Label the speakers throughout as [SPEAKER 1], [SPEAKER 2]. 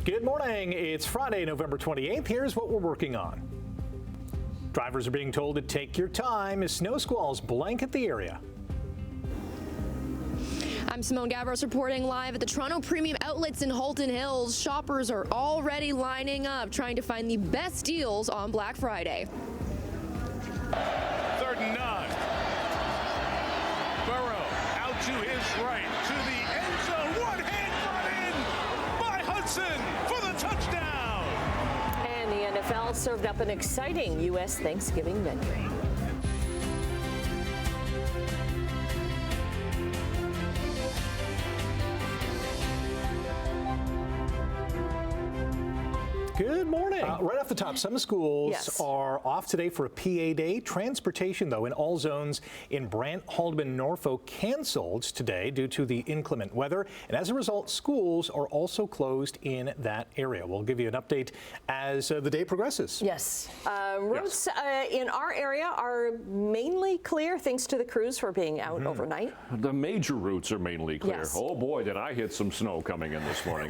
[SPEAKER 1] Good morning. It's Friday, November 28th. Here's what we're working on. Drivers are being told to take your time as snow squalls blanket the area.
[SPEAKER 2] I'm Simone Gavros reporting live at the Toronto Premium Outlets in Halton Hills. Shoppers are already lining up trying to find the best deals on Black Friday.
[SPEAKER 3] 3rd and 9. Burrow out to his right to the end zone. One hand run in by Hudson for the touchdown.
[SPEAKER 4] And the NFL served up an exciting U.S. Thanksgiving menu.
[SPEAKER 1] Good morning. Right off the top, some schools are off today for a PA day. Transportation, though, in all zones in Brant, Haldeman, Norfolk canceled today due to the inclement weather. And as a result, schools are also closed in that area. We'll give you an update as the day progresses.
[SPEAKER 4] Yes. Roads in our area are mainly clear thanks to the crews for being out overnight.
[SPEAKER 5] The major routes are mainly clear.
[SPEAKER 4] Yes.
[SPEAKER 5] Oh boy, did I hit some snow coming in this morning.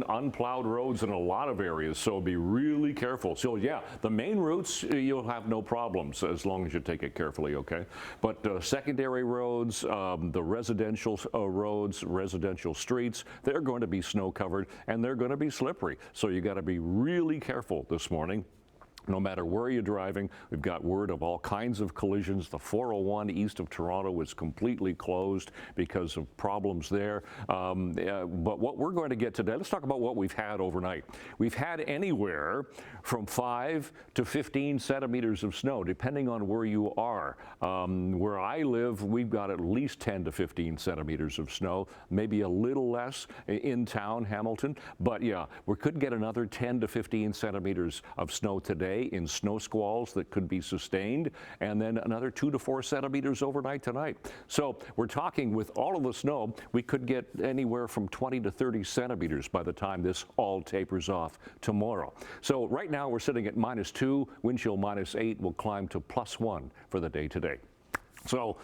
[SPEAKER 5] Unplowed roads in a lot of areas. So be really careful. So yeah, the main routes, you'll have no problems as long as you take it carefully, okay? But secondary roads, the residential roads, residential streets, they're going to be snow covered and they're going to be slippery. So you got to be really careful this morning. No matter where you're driving, we've got word of all kinds of collisions. The 401 east of Toronto is completely closed because of problems there. But what we're going to get today, let's talk about what we've had overnight. We've had anywhere from 5 to 15 centimeters of snow, depending on where you are. Where I live, we've got at least 10 to 15 centimeters of snow, maybe a little less in town, Hamilton. But yeah, we could get another 10 to 15 centimeters of snow today in snow squalls that could be sustained, and then another 2 to 4 centimeters overnight tonight. So we're talking with all of the snow, we could get anywhere from 20 to 30 centimeters by the time this all tapers off tomorrow. So right now we're sitting at -2, wind chill -8, will climb to +1 for the day today. So,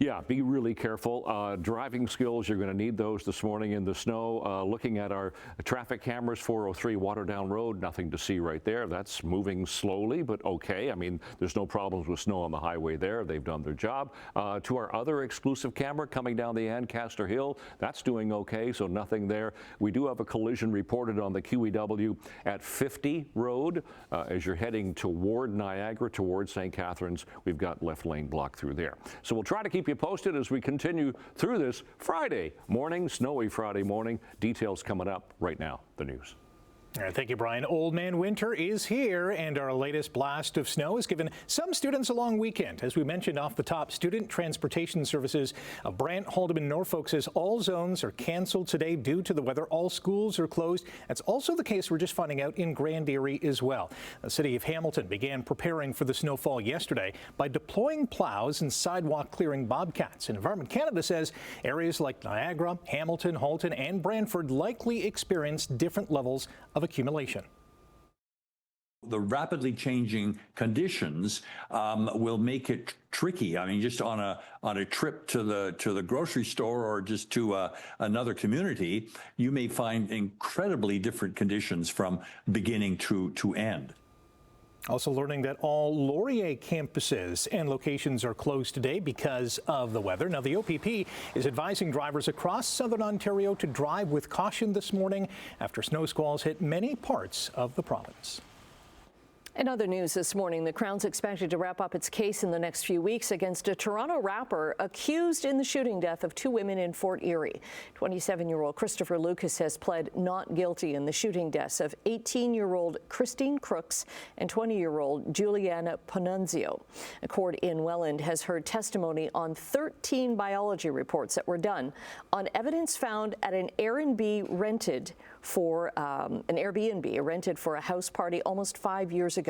[SPEAKER 5] yeah, be really careful. Driving skills, you're going to need those this morning in the snow. Looking at our traffic cameras, 403 Waterdown Road, nothing to see right there. That's moving slowly, but okay. I mean, there's no problems with snow on the highway there. They've done their job. To our other exclusive camera coming down the Ancaster Hill, that's doing okay, so nothing there. We do have a collision reported on the QEW at 50 Road. As you're heading toward Niagara, towards St. Catharines, we've got left lane blocked through there. So we'll try to keep you posted as we continue through this Friday morning, snowy Friday morning. Details coming up right now. The news.
[SPEAKER 1] All right, thank you, Brian. Old Man Winter is here, and our latest blast of snow has given some students a long weekend. As we mentioned off the top, Student Transportation Services of Brant, Haldeman, Norfolk says all zones are canceled today due to the weather. All schools are closed. That's also the case, we're just finding out, in Grand Erie as well. The city of Hamilton began preparing for the snowfall yesterday by deploying plows and sidewalk clearing bobcats. And Environment Canada says areas like Niagara, Hamilton, Halton, and Brantford likely experience different levels of accumulation.
[SPEAKER 6] The rapidly changing conditions will make it tricky. I mean, just on a trip to the grocery store or just to another community, you may find incredibly different conditions from beginning to end.
[SPEAKER 1] Also learning that all Laurier campuses and locations are closed today because of the weather. Now, the OPP is advising drivers across southern Ontario to drive with caution this morning after snow squalls hit many parts of the province.
[SPEAKER 4] In other news this morning, the Crown's expected to wrap up its case in the next few weeks against a Toronto rapper accused in the shooting death of 2 women in Fort Erie. 27-year-old Christopher Lucas has pled not guilty in the shooting deaths of 18-year-old Christine Crooks and 20-year-old Juliana Panunzio. A court in Welland has heard testimony on 13 biology reports that were done on evidence found at an Airbnb rented for a house party almost 5 years ago.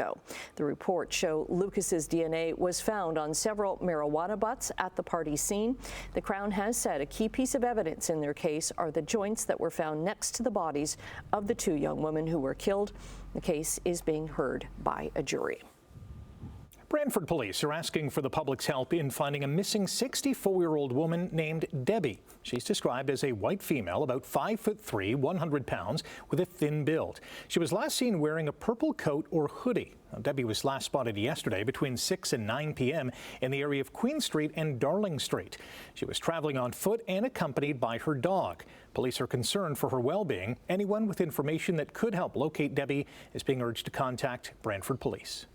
[SPEAKER 4] The reports show Lucas's DNA was found on several marijuana butts at the party scene. The Crown has said a key piece of evidence in their case are the joints that were found next to the bodies of the 2 young women who were killed. The case is being heard by a jury.
[SPEAKER 1] Brantford police are asking for the public's help in finding a missing 64-year-old woman named Debbie. She's described as a white female, about 5'3", 100 pounds, with a thin build. She was last seen wearing a purple coat or hoodie. Now, Debbie was last spotted yesterday between 6 and 9 p.m. in the area of Queen Street and Darling Street. She was traveling on foot and accompanied by her dog. Police are concerned for her well-being. Anyone with information that could help locate Debbie is being urged to contact Brantford Police.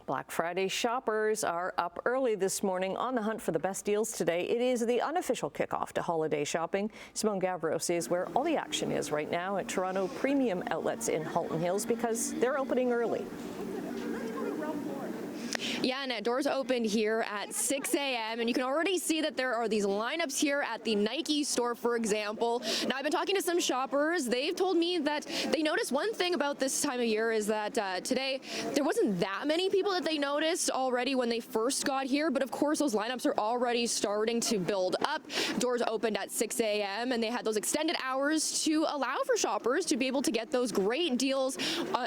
[SPEAKER 4] Black Friday shoppers are up early this morning on the hunt for the best deals today. It is the unofficial kickoff to holiday shopping. Simone Gavros is where all the action is right now at Toronto Premium Outlets in Halton Hills because they're opening early.
[SPEAKER 2] Yeah, and doors opened here at 6 a.m. and you can already see that there are these lineups here at the Nike store, for example. Now, I've been talking to some shoppers. They've told me that they noticed one thing about this time of year is that today there wasn't that many people that they noticed already when they first got here. But of course, those lineups are already starting to build up. Doors opened at 6 a.m. and they had those extended hours to allow for shoppers to be able to get those great deals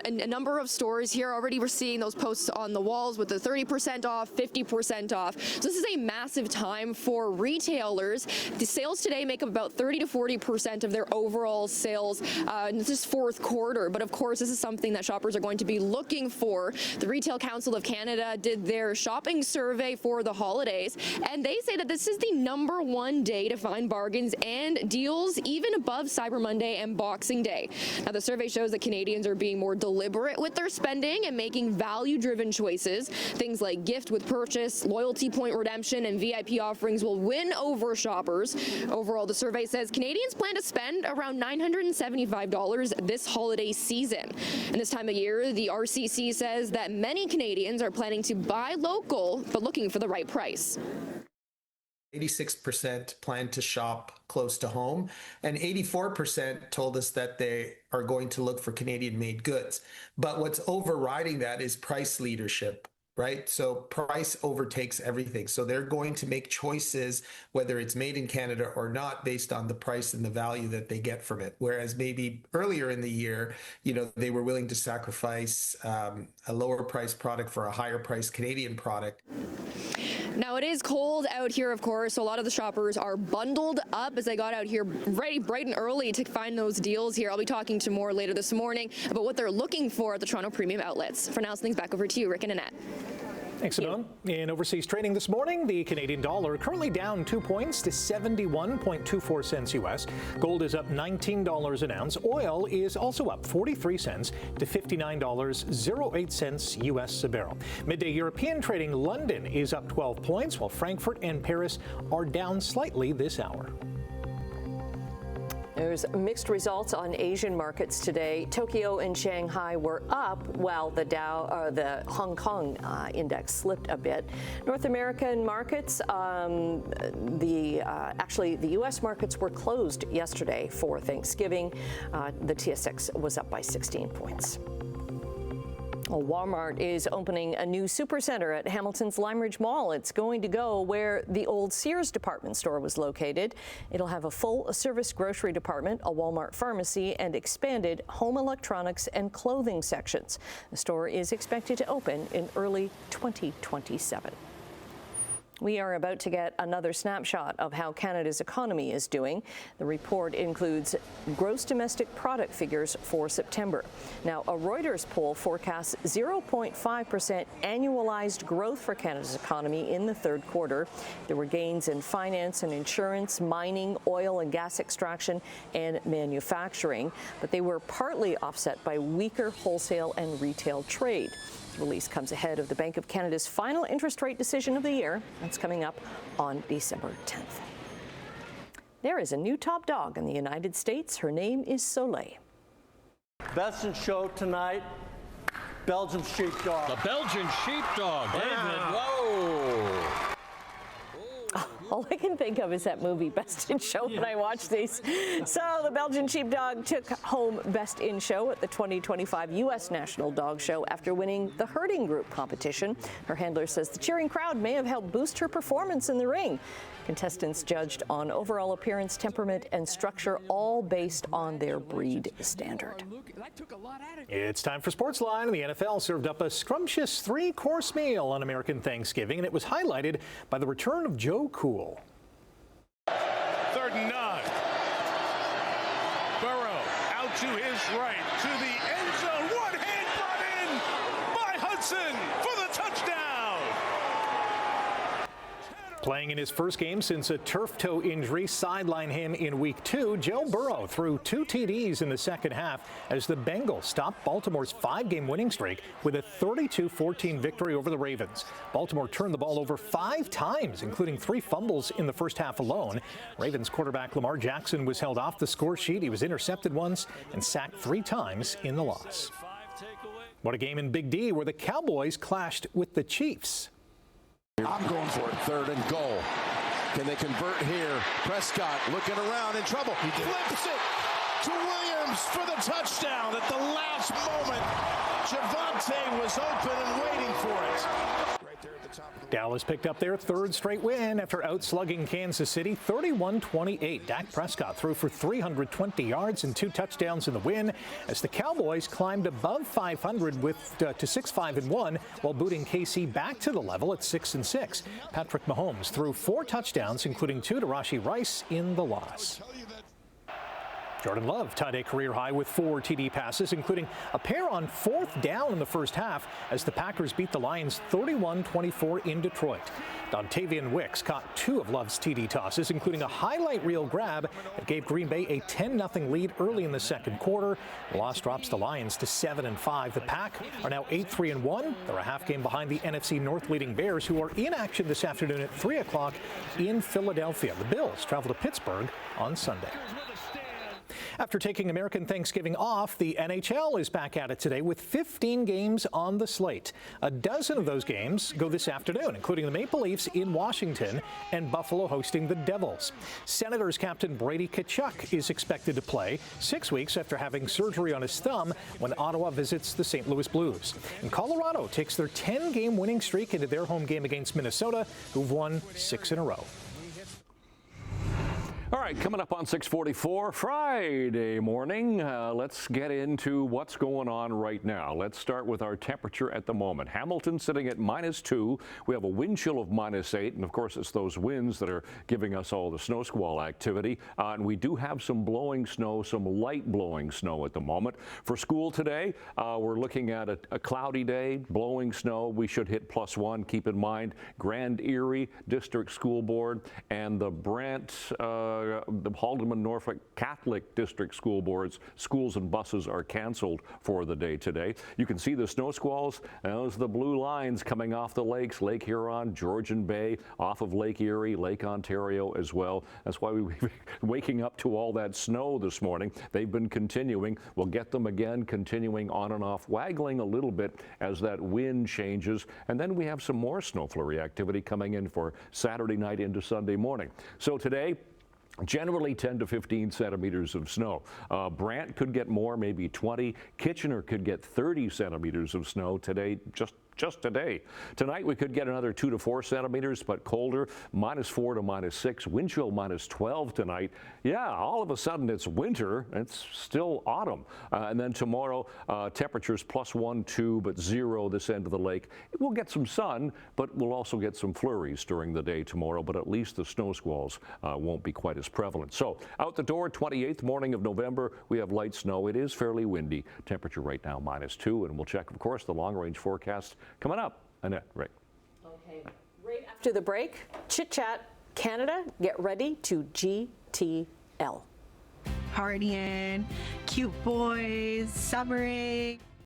[SPEAKER 2] in a number of stores here. Already we're seeing those posts on the walls with the 30% off, 50% off. So this is a massive time for retailers. The sales today make up about 30 to 40% of their overall sales in this fourth quarter. But of course, this is something that shoppers are going to be looking for. The Retail Council of Canada did their shopping survey for the holidays, and they say that this is the #1 day to find bargains and deals, even above Cyber Monday and Boxing Day. Now, the survey shows that Canadians are being more deliberate with their spending and making value-driven choices. Things like gift with purchase, loyalty point redemption, and VIP offerings will win over shoppers. Overall, the survey says Canadians plan to spend around $975 this holiday season. And this time of year, the RCC says that many Canadians are planning to buy local, but looking for the right price.
[SPEAKER 7] 86% plan to shop close to home, and 84% told us that they are going to look for Canadian-made goods. But what's overriding that is price leadership, right? So price overtakes everything. So they're going to make choices, whether it's made in Canada or not, based on the price and the value that they get from it. Whereas maybe earlier in the year, they were willing to sacrifice a lower price product for a higher price Canadian product.
[SPEAKER 2] Now, it is cold out here, of course, so a lot of the shoppers are bundled up as they got out here ready bright and early to find those deals here. I'll be talking to more later this morning about what they're looking for at the Toronto Premium Outlets. For now, things back over to you, Rick and Annette.
[SPEAKER 1] Thanks, Simone. In overseas trading this morning, the Canadian dollar currently down 2 points to 71.24 cents U.S. Gold is up $19 an ounce. Oil is also up 43 cents to $59.08 U.S. a barrel. Midday European trading, London is up 12 points, while Frankfurt and Paris are down slightly this hour.
[SPEAKER 4] There's mixed results on Asian markets today. Tokyo and Shanghai were up, while the Hong Kong index slipped a bit. North American markets, actually the U.S. markets were closed yesterday for Thanksgiving. The TSX was up by 16 points. Well, Walmart is opening a new supercenter at Hamilton's Lime Ridge Mall. It's going to go where the old Sears department store was located. It'll have a full-service grocery department, a Walmart pharmacy, and expanded home electronics and clothing sections. The store is expected to open in early 2027. We are about to get another snapshot of how Canada's economy is doing. The report includes gross domestic product figures for September. Now, a Reuters poll forecasts 0.5% annualized growth for Canada's economy in the third quarter. There were gains in finance and insurance, mining, oil and gas extraction, and manufacturing, but they were partly offset by weaker wholesale and retail trade. The release comes ahead of the Bank of Canada's final interest rate decision of the year. That's coming up on December 10th. There is a new top dog in the United States. Her name is Soleil.
[SPEAKER 8] Best in show tonight, Belgian Sheepdog.
[SPEAKER 3] The Belgian Sheepdog, David. Whoa.
[SPEAKER 4] All I can think of is that movie Best in Show when I watch these. So the Belgian Sheepdog took home Best in Show at the 2025 U.S. National Dog Show after winning the herding group competition. Her handler says the cheering crowd may have helped boost her performance in the ring. Contestants judged on overall appearance, temperament, and structure, all based on their breed standard.
[SPEAKER 1] It's time for Sportsline. The NFL served up a scrumptious three-course meal on American Thanksgiving, and it was highlighted by the return of Joe Cool.
[SPEAKER 3] 3rd and 9. Burrow out to his right to the end zone. One hand brought in by Hudson for the touchdown.
[SPEAKER 1] Playing in his first game since a turf toe injury sidelined him in Week 2, Joe Burrow threw 2 TDs in the second half as the Bengals stopped Baltimore's 5-game winning streak with a 32-14 victory over the Ravens. Baltimore turned the ball over 5 times, including 3 fumbles in the first half alone. Ravens quarterback Lamar Jackson was held off the score sheet. He was intercepted once and sacked 3 times in the loss. What a game in Big D where the Cowboys clashed with the Chiefs.
[SPEAKER 9] I'm going for it. 3rd and goal. Can they convert here? Prescott looking around in trouble. He flips it to Williams for the touchdown at the last moment. Javonte was open and waiting for it.
[SPEAKER 1] Dallas picked up their 3rd straight win after outslugging Kansas City 31-28. Dak Prescott threw for 320 yards and 2 touchdowns in the win as the Cowboys climbed above 500 to 6-5-1 while booting KC back to the level at 6-6. Patrick Mahomes threw 4 touchdowns, including 2 to Rashee Rice in the loss. Jordan Love tied a career high with 4 TD passes, including a pair on 4th down in the first half as the Packers beat the Lions 31-24 in Detroit. Dontavian Wicks caught 2 of Love's TD tosses, including a highlight reel grab that gave Green Bay a 10-0 lead early in the second quarter. The loss drops the Lions to 7-5. The Pack are now 8-3-1. They're a half game behind the NFC North leading Bears, who are in action this afternoon at 3 o'clock in Philadelphia. The Bills travel to Pittsburgh on Sunday. After taking American Thanksgiving off, the NHL is back at it today with 15 games on the slate. A dozen of those games go this afternoon, including the Maple Leafs in Washington and Buffalo hosting the Devils. Senators captain Brady Tkachuk is expected to play 6 weeks after having surgery on his thumb when Ottawa visits the St. Louis Blues. And Colorado takes their 10-game winning streak into their home game against Minnesota, who've won 6 in a row.
[SPEAKER 5] All right, coming up on 6:44 Friday morning, let's get into what's going on right now. Let's start with our temperature at the moment. Hamilton sitting at -2. We have a wind chill of -8, and of course it's those winds that are giving us all the snow squall activity. And we do have some blowing snow, some light blowing snow at the moment. For school today, we're looking at a cloudy day, blowing snow. We should hit +1. Keep in mind, Grand Erie District School Board and the Brant the Haldeman Norfolk Catholic District School Boards, schools and buses are canceled for the day today. You can see the snow squalls. Those are the blue lines coming off the lakes, Lake Huron, Georgian Bay, off of Lake Erie, Lake Ontario as well. That's why we're waking up to all that snow this morning. They've been continuing. We'll get them again, continuing on and off, waggling a little bit as that wind changes. And then we have some more snow flurry activity coming in for Saturday night into Sunday morning. So today, generally 10 to 15 centimeters of snow. Brant could get more, maybe 20. Kitchener could get 30 centimeters of snow today, just today. Tonight we could get another 2 to 4 centimeters, but colder, -4 to -6. Wind chill -12 tonight. Yeah, all of a sudden it's winter. It's still autumn. And then tomorrow, temperatures +1, 2, but 0 this end of the lake. We'll get some sun, but we'll also get some flurries during the day tomorrow, but at least the snow squalls won't be quite as prevalent. So out the door, 28th morning of November, we have light snow. It is fairly windy. Temperature right now -2, and we'll check, of course, the long-range forecast coming up. Annette, Rick.
[SPEAKER 4] Okay, right after the break, Chit Chat Canada, get ready to GTL.
[SPEAKER 10] Partying, cute boys, summering.